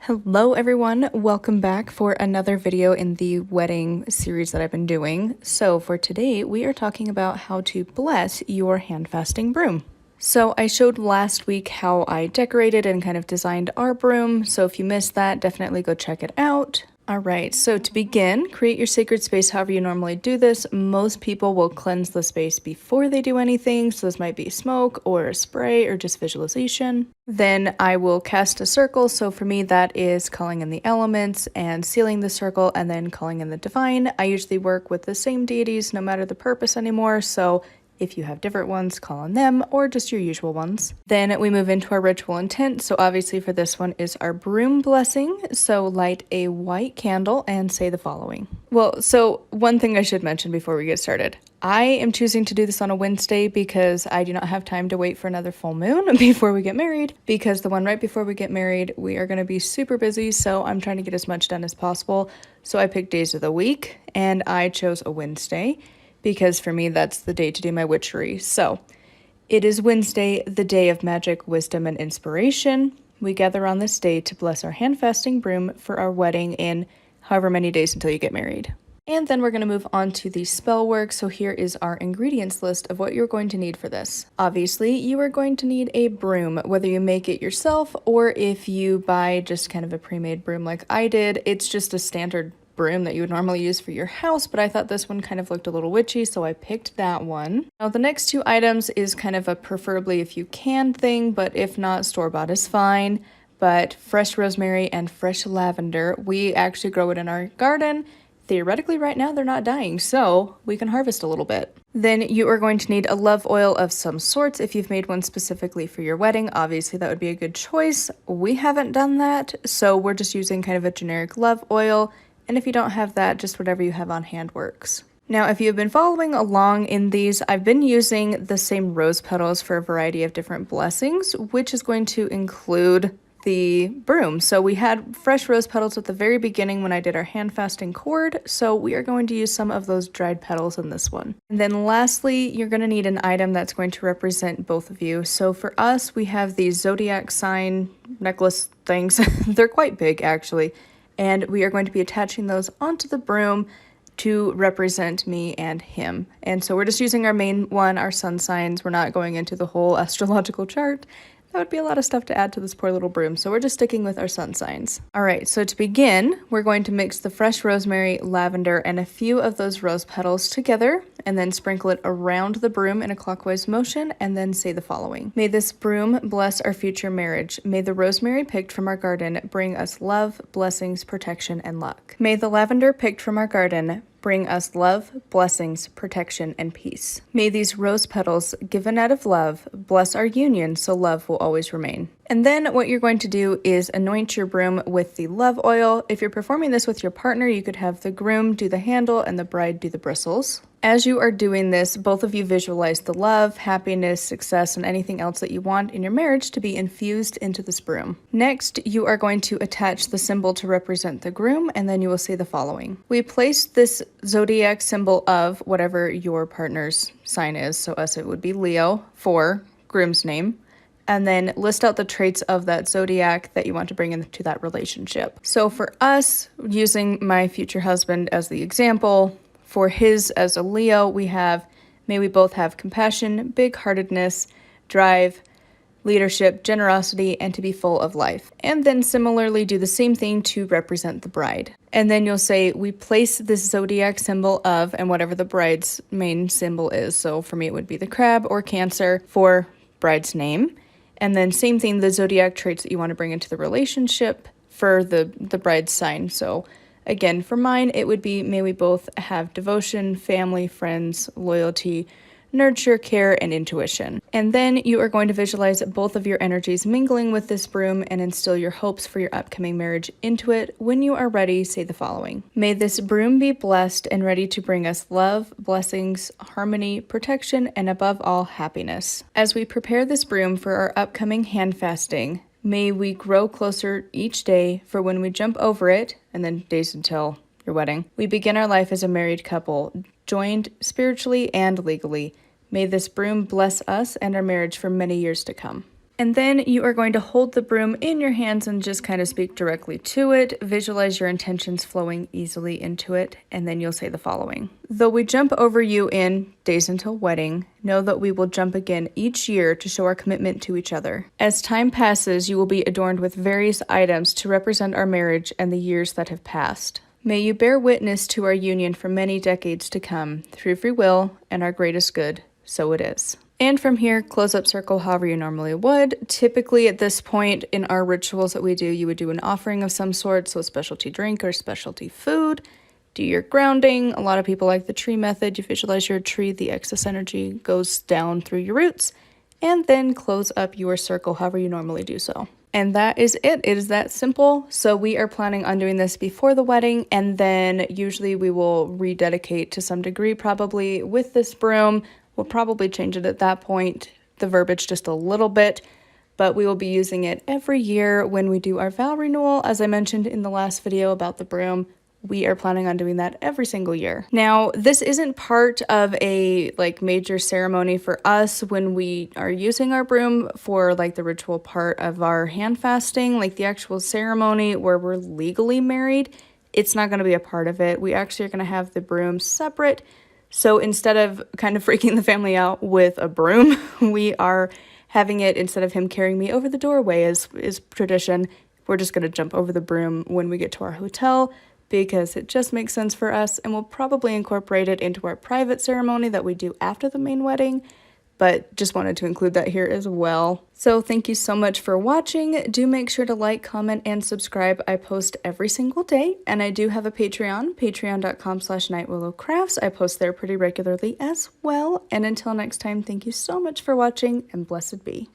Hello everyone, welcome back for another video in the wedding series that I've been doing. So for today, we are talking about how to bless your handfasting broom. So I showed last week how I decorated and kind of designed our broom, so if you missed that, definitely go check it out. Alright, so to begin, create your sacred space however you normally do this. Most people will cleanse the space before they do anything, so this might be smoke or a spray or just visualization. Then I will cast a circle, so for me that is calling in the elements and sealing the circle and then calling in the divine. I usually work with the same deities no matter the purpose anymore, so if you have different ones, call on them, or just your usual ones. Then we move into our ritual intent. So obviously for this one is our broom blessing. So light a white candle and say the following. Well, so one thing I should mention before we get started. I am choosing to do this on a Wednesday because I do not have time to wait for another full moon before we get married, because the one right before we get married, we are going to be super busy, so I'm trying to get as much done as possible. So I picked days of the week, and I chose a Wednesday, because for me, that's the day to do my witchery. So it is Wednesday, the day of magic, wisdom, and inspiration. We gather on this day to bless our handfasting broom for our wedding in however many days until you get married. And then we're going to move on to the spell work. So here is our ingredients list of what you're going to need for this. Obviously, you are going to need a broom, whether you make it yourself or if you buy just kind of a pre-made broom like I did. It's just a standard broom that you would normally use for your house, but I thought this one kind of looked a little witchy, so I picked that one. Now the next two items is kind of a preferably if you can thing, but if not, store-bought is fine. But fresh rosemary and fresh lavender, we actually grow it in our garden. Theoretically right now they're not dying, so we can harvest a little bit. Then you are going to need a love oil of some sorts if you've made one specifically for your wedding. Obviously that would be a good choice. We haven't done that, so we're just using kind of a generic love oil. And if you don't have that, just whatever you have on hand works. Now, if you've been following along in these, I've been using the same rose petals for a variety of different blessings, which is going to include the broom. So we had fresh rose petals at the very beginning when I did our handfasting cord, so we are going to use some of those dried petals in this one. And then lastly, you're going to need an item that's going to represent both of you. So for us, we have these zodiac sign necklace things. They're quite big, actually. And we are going to be attaching those onto the broom to represent me and him. And so we're just using our main one, our sun signs. We're not going into the whole astrological chart. That would be a lot of stuff to add to this poor little broom, so we're just sticking with our sun signs. All right, so to begin, we're going to mix the fresh rosemary, lavender, and a few of those rose petals together, and then sprinkle it around the broom in a clockwise motion, and then say the following. May this broom bless our future marriage. May the rosemary picked from our garden bring us love, blessings, protection, and luck. May the lavender picked from our garden bring us love, blessings, protection, and peace. May these rose petals, given out of love, bless our union so love will always remain. And then what you're going to do is anoint your broom with the love oil. If you're performing this with your partner, you could have the groom do the handle and the bride do the bristles. As you are doing this, both of you visualize the love, happiness, success, and anything else that you want in your marriage to be infused into this broom. Next, you are going to attach the symbol to represent the groom, and then you will say the following. We place this zodiac symbol of whatever your partner's sign is, so us it would be Leo for groom's name, and then list out the traits of that zodiac that you want to bring into that relationship. So for us, using my future husband as the example, for his as a Leo, we have, may we both have compassion, big-heartedness, drive, leadership, generosity, and to be full of life. And then similarly do the same thing to represent the bride. And then you'll say, we place this zodiac symbol of, and whatever the bride's main symbol is. So for me, it would be the crab or Cancer for bride's name. And then same thing, the zodiac traits that you want to bring into the relationship for the bride's sign. So again, for mine, it would be, may we both have devotion, family, friends, loyalty, nurture, care, and intuition. And then you are going to visualize both of your energies mingling with this broom and instill your hopes for your upcoming marriage into it. When you are ready, say the following. May this broom be blessed and ready to bring us love, blessings, harmony, protection, and above all, happiness. As we prepare this broom for our upcoming handfasting, may we grow closer each day for when we jump over it, and then days until your wedding. We begin our life as a married couple, joined spiritually and legally. May this broom bless us and our marriage for many years to come. And then you are going to hold the broom in your hands and just kind of speak directly to it. Visualize your intentions flowing easily into it, and then you'll say the following. Though we jump over you in days until wedding, know that we will jump again each year to show our commitment to each other. As time passes, you will be adorned with various items to represent our marriage and the years that have passed. May you bear witness to our union for many decades to come, through free will and our greatest good, so it is. And from here, close up circle however you normally would. Typically at this point in our rituals that we do, you would do an offering of some sort, so a specialty drink or specialty food. Do your grounding. A lot of people like the tree method. You visualize your tree, the excess energy goes down through your roots, and then close up your circle however you normally do so. And that is it. It is that simple. So we are planning on doing this before the wedding, and then usually we will rededicate to some degree probably with this broom. We'll probably change it at that point, the verbiage just a little bit, but we will be using it every year when we do our vow renewal. As I mentioned in the last video about the broom, we are planning on doing that every single year. Now, this isn't part of a major ceremony for us when we are using our broom for the ritual part of our hand fasting, the actual ceremony where we're legally married. It's not going to be a part of it. We actually are going to have the broom separate. So instead of kind of freaking the family out with a broom, we are having it, instead of him carrying me over the doorway as is tradition, we're just going to jump over the broom when we get to our hotel because it just makes sense for us, and we'll probably incorporate it into our private ceremony that we do after the main wedding, but just wanted to include that here as well. So thank you so much for watching. Do make sure to like, comment, and subscribe. I post every single day, and I do have a Patreon, patreon.com/nightwillowcrafts. I post there pretty regularly as well. And until next time, thank you so much for watching, and blessed be.